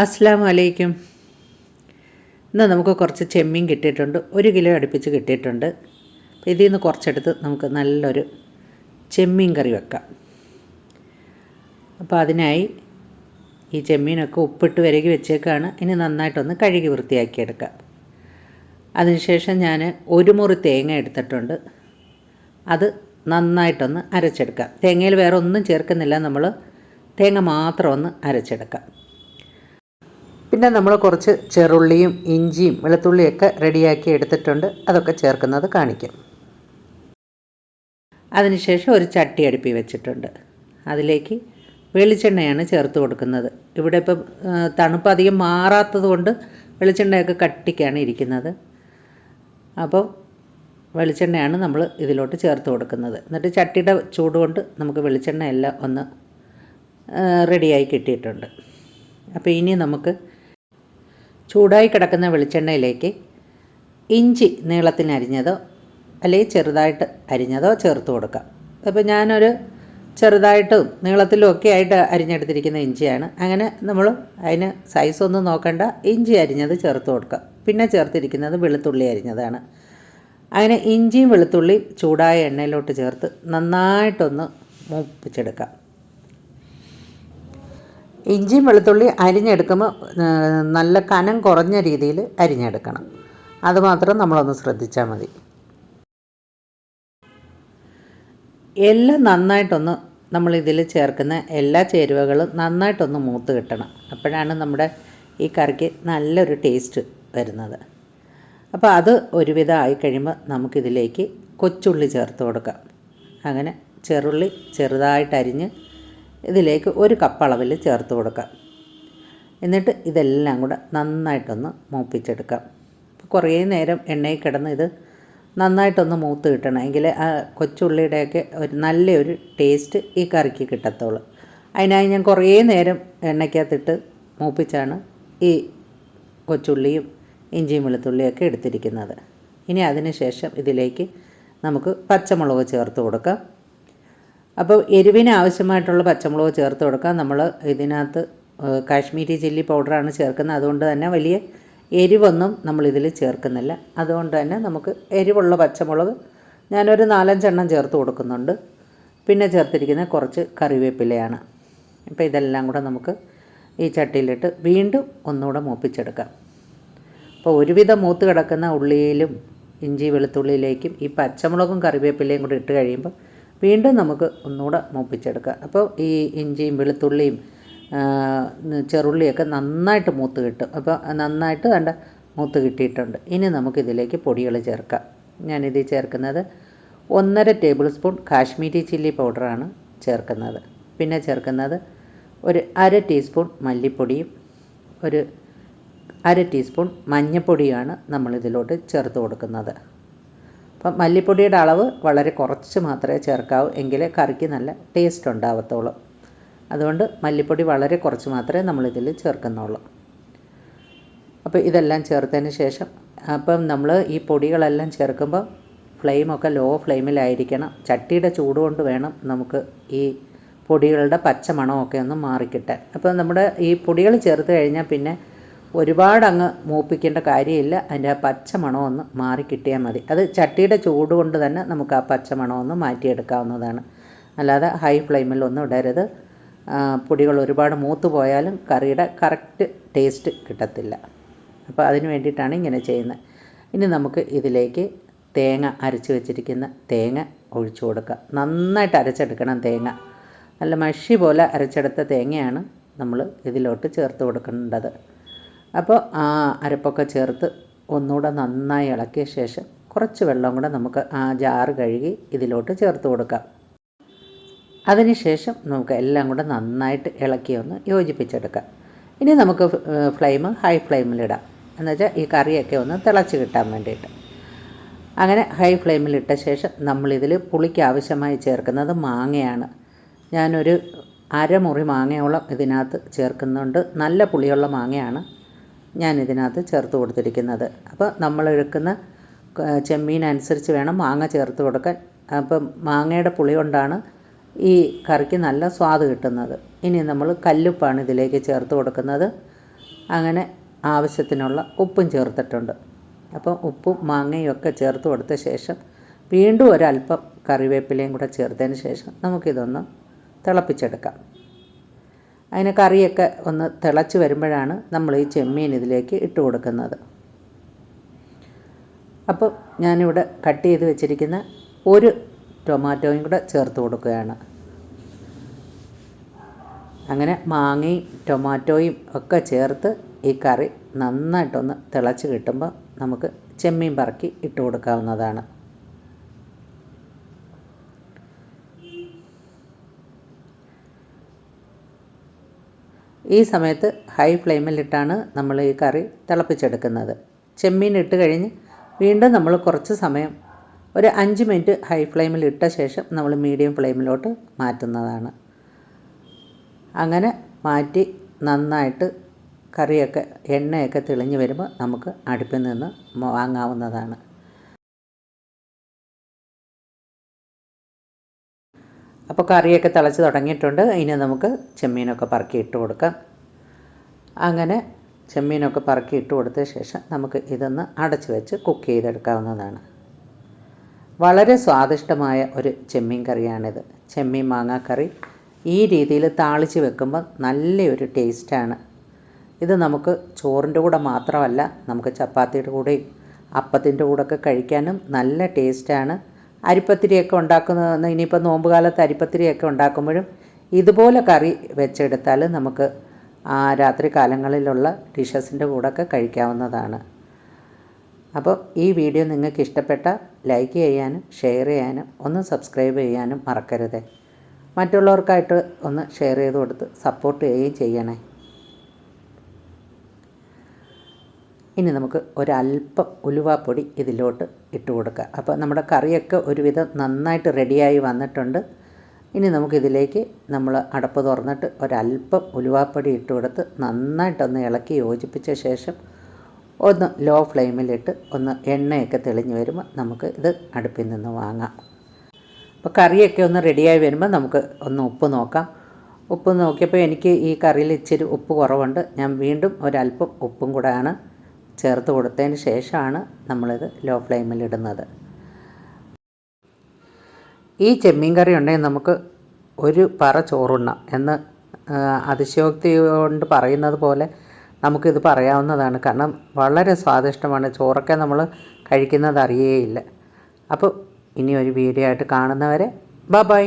അസ്സലാമു അലൈക്കും. ഇന്ന് നമുക്ക് കുറച്ച് ചെമ്മീൻ കിട്ടിയിട്ടുണ്ട്. 1 കിലോ അടുപ്പിച്ച് കിട്ടിയിട്ടുണ്ട്. അപ്പോൾ ഇതിൽ നിന്ന് കുറച്ചെടുത്ത് നമുക്ക് നല്ലൊരു ചെമ്മീൻ കറി വെക്കാം. അപ്പോൾ അതിനായി ഈ ചെമ്മീനൊക്കെ ഉപ്പിട്ട് വിരകി വെച്ചേക്കാണ്. ഇനി നന്നായിട്ടൊന്ന് കഴുകി വൃത്തിയാക്കിയെടുക്കാം. അതിനുശേഷം ഞാൻ 1 മുറി തേങ്ങ എടുത്തിട്ടുണ്ട്. അത് നന്നായിട്ടൊന്ന് അരച്ചെടുക്കാം. തേങ്ങയിൽ വേറെ ഒന്നും ചേർക്കുന്നില്ല, നമ്മൾ തേങ്ങ മാത്രം ഒന്ന് അരച്ചെടുക്കാം. പിന്നെ നമ്മൾ കുറച്ച് ചെറുള്ളിയും ഇഞ്ചിയും വെളുത്തുള്ളിയൊക്കെ റെഡിയാക്കി എടുത്തിട്ടുണ്ട്. അതൊക്കെ ചേർക്കുന്നത് കാണിക്കാം. അതിനുശേഷം ഒരു ചട്ടി അടുപ്പി വെച്ചിട്ടുണ്ട്. അതിലേക്ക് വെളിച്ചെണ്ണയാണ് ചേർത്ത് കൊടുക്കുന്നത്. ഇവിടെ ഇപ്പം തണുപ്പ് അധികം മാറാത്തത് കൊണ്ട് വെളിച്ചെണ്ണയൊക്കെ കട്ടിക്കാണ് ഇരിക്കുന്നത്. അപ്പോൾ വെളിച്ചെണ്ണയാണ് നമ്മൾ ഇതിലോട്ട് ചേർത്ത് കൊടുക്കുന്നത്. എന്നിട്ട് ചട്ടിയുടെ ചൂട് കൊണ്ട് നമുക്ക് വെളിച്ചെണ്ണ എല്ലാം ഒന്ന് റെഡിയായി കിട്ടിയിട്ടുണ്ട്. അപ്പോൾ ഇനി നമുക്ക് ചൂടായി കിടക്കുന്ന വെളിച്ചെണ്ണയിലേക്ക് ഇഞ്ചി നീളത്തിന് അരിഞ്ഞതോ അല്ലെങ്കിൽ ചെറുതായിട്ട് അരിഞ്ഞതോ ചേർത്ത് കൊടുക്കാം. അപ്പോൾ ഞാനൊരു ചെറുതായിട്ടും നീളത്തിലും ഒക്കെ ആയിട്ട് അരിഞ്ഞെടുത്തിരിക്കുന്ന ഇഞ്ചിയാണ്. അങ്ങനെ നമ്മൾ അതിന് സൈസൊന്നും നോക്കണ്ട, ഇഞ്ചി അരിഞ്ഞത് ചേർത്ത് കൊടുക്കാം. പിന്നെ ചേർത്തിരിക്കുന്നത് വെളുത്തുള്ളി അരിഞ്ഞതാണ്. അങ്ങനെ ഇഞ്ചിയും വെളുത്തുള്ളിയും ചൂടായ എണ്ണയിലോട്ട് ചേർത്ത് നന്നായിട്ടൊന്ന് മൂപ്പിച്ചെടുക്കാം. ഇഞ്ചിയും വെളുത്തുള്ളി അരിഞ്ഞെടുക്കുമ്പോൾ നല്ല കനം കുറഞ്ഞ രീതിയിൽ അരിഞ്ഞെടുക്കണം. അതുമാത്രം നമ്മളൊന്ന് ശ്രദ്ധിച്ചാൽ മതി. എല്ലാം നന്നായിട്ടൊന്ന് നമ്മളിതിൽ ചേർക്കുന്ന എല്ലാ ചേരുവകളും നന്നായിട്ടൊന്ന് മൂത്ത് കിട്ടണം. അപ്പോഴാണ് നമ്മുടെ ഈ കറിക്ക് നല്ലൊരു ടേസ്റ്റ് വരുന്നത്. അപ്പോൾ അത് ഒരുവിധം ആയിക്കഴിയുമ്പോൾ നമുക്കിതിലേക്ക് കൊച്ചുള്ളി ചേർത്ത് കൊടുക്കാം. അങ്ങനെ ചെറുള്ളി ചെറുതായിട്ട് അരിഞ്ഞ് ഇതിലേക്ക് 1 കപ്പ് അളവിൽ ചേർത്ത് കൊടുക്കാം. എന്നിട്ട് ഇതെല്ലാം കൂടെ നന്നായിട്ടൊന്ന് മൂപ്പിച്ചെടുക്കാം. കുറേ നേരം എണ്ണയിൽ കിടന്ന് ഇത് നന്നായിട്ടൊന്ന് മൂത്ത് കിട്ടണം. എങ്കിൽ ആ കൊച്ചുള്ളിയുടെയൊക്കെ ഒരു നല്ലൊരു ടേസ്റ്റ് ഈ കറിക്ക് കിട്ടത്തുള്ളൂ. അതിനായി ഞാൻ കുറേ നേരം എണ്ണയ്ക്കകത്തിട്ട് മൂപ്പിച്ചാണ് ഈ കൊച്ചുള്ളിയും ഇഞ്ചിയും വെളുത്തുള്ളിയൊക്കെ എടുത്തിരിക്കുന്നത്. ഇനി അതിന് ശേഷം ഇതിലേക്ക് നമുക്ക് പച്ചമുളക് ചേർത്ത് കൊടുക്കാം. അപ്പോൾ എരിവിന് ആവശ്യമായിട്ടുള്ള പച്ചമുളക് ചേർത്ത് കൊടുക്കാം. നമ്മൾ ഇതിനകത്ത് കാശ്മീരി ചില്ലി പൗഡറാണ് ചേർക്കുന്നത്. അതുകൊണ്ട് തന്നെ വലിയ എരിവൊന്നും നമ്മളിതിൽ ചേർക്കുന്നില്ല. അതുകൊണ്ട് തന്നെ നമുക്ക് എരിവുള്ള പച്ചമുളക് ഞാനൊരു 4-5 എണ്ണം ചേർത്ത് കൊടുക്കുന്നുണ്ട്. പിന്നെ ചേർത്തിരിക്കുന്ന കുറച്ച് കറിവേപ്പിലയാണ്. അപ്പോൾ ഇതെല്ലാം കൂടെ നമുക്ക് ഈ ചട്ടിയിലിട്ട് വീണ്ടും ഒന്നുകൂടെ മൂപ്പിച്ചെടുക്കാം. അപ്പോൾ ഒരുവിധം മൂത്ത് കിടക്കുന്ന ഉള്ളിയിലും ഇഞ്ചി വെളുത്തുള്ളിയിലേക്കും ഈ പച്ചമുളകും കറിവേപ്പിലയും കൂടി ഇട്ട് കഴിയുമ്പോൾ വീണ്ടും നമുക്ക് ഒന്നുകൂടെ മൂപ്പിച്ചെടുക്കാം. അപ്പോൾ ഈ ഇഞ്ചിയും വെളുത്തുള്ളിയും ചെറുള്ളിയൊക്കെ നന്നായിട്ട് മൂത്ത് കിട്ടും. അപ്പോൾ നന്നായിട്ട് വേണ്ട മൂത്ത് കിട്ടിയിട്ടുണ്ട്. ഇനി നമുക്കിതിലേക്ക് പൊടികൾ ചേർക്കാം. ഞാനിതിൽ ചേർക്കുന്നത് 1.5 ടേബിൾ സ്പൂൺ കാശ്മീരി ചില്ലി പൗഡറാണ് ചേർക്കുന്നത്. പിന്നെ ചേർക്കുന്നത് ഒരു 1/2 ടീസ്പൂൺ മല്ലിപ്പൊടിയും ഒരു 1/2 ടീസ്പൂൺ മഞ്ഞൾപ്പൊടിയാണ് നമ്മളിതിലോട്ട് ചേർത്ത് കൊടുക്കുന്നത്. അപ്പം മല്ലിപ്പൊടിയുടെ അളവ് വളരെ കുറച്ച് മാത്രമേ ചേർക്കാവൂ, എങ്കിലേ കറിക്ക് നല്ല ടേസ്റ്റ് ഉണ്ടാവത്തുള്ളൂ. അതുകൊണ്ട് മല്ലിപ്പൊടി വളരെ കുറച്ച് മാത്രമേ നമ്മളിതിൽ ചേർക്കുന്നുള്ളൂ. അപ്പോൾ ഇതെല്ലാം ചേർത്തതിന് ശേഷം അപ്പം നമ്മൾ ഈ പൊടികളെല്ലാം ചേർക്കുമ്പോൾ ഫ്ലെയിമൊക്കെ ലോ ഫ്ലെയിമിലായിരിക്കണം. ചട്ടിയുടെ ചൂട് കൊണ്ട് വേണം നമുക്ക് ഈ പൊടികളുടെ പച്ച മണമൊക്കെ ഒന്ന് മാറിക്കിട്ടാൻ. അപ്പോൾ നമ്മുടെ ഈ പൊടികൾ ചേർത്ത് കഴിഞ്ഞാൽ പിന്നെ ഒരുപാട് അങ്ങ് മൂപ്പിക്കേണ്ട കാര്യമില്ല. അതിൻ്റെ ആ പച്ച മണമൊന്ന് മാറിക്കിട്ടിയാൽ മതി. അത് ചട്ടിയുടെ ചൂട് കൊണ്ട് തന്നെ നമുക്ക് ആ പച്ച മണമൊന്ന് മാറ്റിയെടുക്കാവുന്നതാണ്. അല്ലാതെ ഹൈ ഫ്ലെയിമിലൊന്നും ഇടരുത്. പൊടികൾ ഒരുപാട് മൂത്ത് പോയാലും കറിയുടെ കറക്റ്റ് ടേസ്റ്റ് കിട്ടത്തില്ല. അപ്പോൾ അതിന് വേണ്ടിയിട്ടാണ് ഇങ്ങനെ ചെയ്യുന്നത്. ഇനി നമുക്ക് ഇതിലേക്ക് തേങ്ങ അരച്ച് വെച്ചിരിക്കുന്ന തേങ്ങ ഒഴിച്ചു കൊടുക്കുക. നന്നായിട്ട് അരച്ചെടുക്കണം തേങ്ങ. നല്ല മഷി പോലെ അരച്ചെടുത്ത തേങ്ങയാണ് നമ്മൾ ഇതിലോട്ട് ചേർത്ത് കൊടുക്കേണ്ടത്. അപ്പോൾ ആ അരപ്പൊക്കെ ചേർത്ത് ഒന്നുകൂടെ നന്നായി ഇളക്കിയ ശേഷം കുറച്ച് വെള്ളം കൂടെ നമുക്ക് ആ ജാറ് കഴുകി ഇതിലോട്ട് ചേർത്ത് കൊടുക്കാം. അതിനുശേഷം നമുക്ക് എല്ലാം കൂടെ നന്നായിട്ട് ഇളക്കി ഒന്ന് യോജിപ്പിച്ചെടുക്കാം. ഇനി നമുക്ക് ഫ്ലെയിം ഹൈ ഫ്ലെയിമിലിടാം. എന്നുവെച്ചാൽ ഈ കറിയൊക്കെ ഒന്ന് തിളച്ച് കിട്ടാൻ വേണ്ടിയിട്ട്. അങ്ങനെ ഹൈ ഫ്ലെയിമിലിട്ട ശേഷം നമ്മളിതിൽ പുളിക്ക് ആവശ്യമായി ചേർക്കുന്നത് മാങ്ങയാണ്. ഞാനൊരു 1/2 മുറി മാങ്ങയോളം ഇതിനകത്ത് ചേർക്കുന്നുണ്ട്. നല്ല പുളിയുള്ള മാങ്ങയാണ് ഞാനിതിനകത്ത് ചേർത്ത് കൊടുത്തിരിക്കുന്നത്. അപ്പോൾ നമ്മൾ എടുക്കുന്ന ചെമ്മീനനുസരിച്ച് വേണം മാങ്ങ ചേർത്ത് കൊടുക്കാൻ. അപ്പം മാങ്ങയുടെ പുളി കൊണ്ടാണ് ഈ കറിക്ക് നല്ല സ്വാദ് കിട്ടുന്നത്. ഇനി നമ്മൾ കല്ലുപ്പാണ് ഇതിലേക്ക് ചേർത്ത് കൊടുക്കുന്നത്. അങ്ങനെ ആവശ്യത്തിനുള്ള ഉപ്പും ചേർത്തിട്ടുണ്ട്. അപ്പോൾ ഉപ്പും മാങ്ങയും ഒക്കെ ചേർത്ത് കൊടുത്ത ശേഷം വീണ്ടും ഒരല്പം കറിവേപ്പിലയും കൂടെ ചേർത്തതിന് ശേഷം നമുക്കിതൊന്ന് തിളപ്പിച്ചെടുക്കാം. അതിന് കറിയൊക്കെ ഒന്ന് തിളച്ച് വരുമ്പോഴാണ് നമ്മൾ ഈ ചെമ്മീൻ ഇതിലേക്ക് ഇട്ട് കൊടുക്കുന്നത്. അപ്പോൾ ഞാനിവിടെ കട്ട് ചെയ്ത് വെച്ചിരിക്കുന്ന ഒരു ടൊമാറ്റോയും കൂടെ ചേർത്ത് കൊടുക്കുകയാണ്. അങ്ങനെ മാങ്ങയും ടൊമാറ്റോയും ഒക്കെ ചേർത്ത് ഈ കറി നന്നായിട്ടൊന്ന് തിളച്ച് കിട്ടുമ്പോൾ നമുക്ക് ചെമ്മീൻ പറക്കി ഇട്ട് കൊടുക്കാവുന്നതാണ്. ഈ സമയത്ത് ഹൈ ഫ്ലെയിമിലിട്ടാണ് നമ്മൾ ഈ കറി തിളപ്പിച്ചെടുക്കുന്നത്. ചെമ്മീൻ ഇട്ട് കഴിഞ്ഞ് വീണ്ടും നമ്മൾ കുറച്ച് സമയം ഒരു 5 മിനിറ്റ് ഹൈ ഫ്ലെയിമിൽ ഇട്ട ശേഷം നമ്മൾ മീഡിയം ഫ്ലെയിമിലോട്ട് മാറ്റുന്നതാണ്. അങ്ങനെ മാറ്റി നന്നായിട്ട് കറിയൊക്കെ എണ്ണയൊക്കെ തെളിഞ്ഞ് വരുമ്പോൾ നമുക്ക് അടുപ്പിൽ നിന്ന് വാങ്ങാവുന്നതാണ്. അപ്പോൾ കറിയൊക്കെ തിളച്ച് തുടങ്ങിയിട്ടുണ്ട്. ഇനി നമുക്ക് ചെമ്മീനൊക്കെ പറക്കി ഇട്ട് കൊടുക്കാം. അങ്ങനെ ചെമ്മീനൊക്കെ പറക്കി ഇട്ട് കൊടുത്ത ശേഷം നമുക്ക് ഇതൊന്ന് അടച്ച് വെച്ച് കുക്ക് ചെയ്തെടുക്കാവുന്നതാണ്. വളരെ സ്വാദിഷ്ടമായ ഒരു ചെമ്മീൻ കറിയാണിത്. ചെമ്മീൻ മാങ്ങാക്കറി ഈ രീതിയിൽ താളിച്ച് വെക്കുമ്പോൾ നല്ലൊരു ടേസ്റ്റാണ്. ഇത് നമുക്ക് ചോറിൻ്റെ കൂടെ മാത്രമല്ല, നമുക്ക് ചപ്പാത്തിയുടെ കൂടെയും അപ്പത്തിൻ്റെ കൂടെയൊക്കെ കഴിക്കാനും നല്ല ടേസ്റ്റാണ്. അരിപ്പത്തിരിയൊക്കെ ഉണ്ടാക്കുന്ന ഇനിയിപ്പോൾ നോമ്പ് കാലത്ത് അരിപ്പത്തിരിയൊക്കെ ഉണ്ടാക്കുമ്പോഴും ഇതുപോലെ കറി വെച്ചെടുത്താൽ നമുക്ക് രാത്രി കാലങ്ങളിലുള്ള ഡിഷസിൻ്റെ കൂടെയൊക്കെ കഴിക്കാവുന്നതാണ്. അപ്പോൾ ഈ വീഡിയോ നിങ്ങൾക്ക് ഇഷ്ടപ്പെട്ടാൽ ലൈക്ക് ചെയ്യാനും ഷെയർ ചെയ്യാനും ഒന്ന് സബ്സ്ക്രൈബ് ചെയ്യാനും മറക്കരുത്. മറ്റുള്ളവർക്കായിട്ട് ഒന്ന് ഷെയർ ചെയ്ത് കൊടുത്ത് സപ്പോർട്ട് ചെയ്യുകയും ചെയ്യണേ. ഇനി നമുക്ക് ഒരല്പം ഉലുവാപ്പൊടി ഇതിലോട്ട് ഇട്ട് കൊടുക്കുക. അപ്പോൾ നമ്മുടെ കറിയൊക്കെ ഒരുവിധം നന്നായിട്ട് റെഡിയായി വന്നിട്ടുണ്ട്. ഇനി നമുക്കിതിലേക്ക് നമ്മൾ അടപ്പ് തുറന്നിട്ട് ഒരല്പം ഉലുവാപ്പൊടി ഇട്ട് കൊടുത്ത് നന്നായിട്ടൊന്ന് ഇളക്കി യോജിപ്പിച്ച ശേഷം ഒന്ന് ലോ ഫ്ലെയിമിലിട്ട് ഒന്ന് എണ്ണയൊക്കെ തെളിഞ്ഞ് വരുമ്പോൾ നമുക്ക് ഇത് അടുപ്പിൽ നിന്ന് വാങ്ങാം. അപ്പോൾ കറിയൊക്കെ ഒന്ന് റെഡിയായി വരുമ്പോൾ നമുക്ക് ഒന്ന് ഉപ്പ് നോക്കാം. ഉപ്പ് നോക്കിയപ്പോൾ എനിക്ക് ഈ കറിയിൽ ഇച്ചിരി ഉപ്പ് കുറവുണ്ട്. ഞാൻ വീണ്ടും ഒരല്പം ഉപ്പും കൂടെയാണ് ചേർത്ത് കൊടുത്തതിന് ശേഷമാണ് നമ്മളിത് ലോ ഫ്ലെയിമിലിടുന്നത്. ഈ ചെമ്മീൻ കറി ഉണ്ടെങ്കിൽ നമുക്ക് ഒരു പറ ചോറുണ്ണാം എന്ന് അതിശയോക്തി കൊണ്ട് പറയുന്നത് പോലെ നമുക്കിത് പറയാവുന്നതാണ്. കാരണം വളരെ സ്വാദിഷ്ടമാണ്. ചോറൊക്കെ നമ്മൾ കഴിക്കുന്നത് അറിയേയില്ല. അപ്പോൾ ഇനി ഒരു വീഡിയോ ആയിട്ട് കാണുന്നവരെ ബൈ.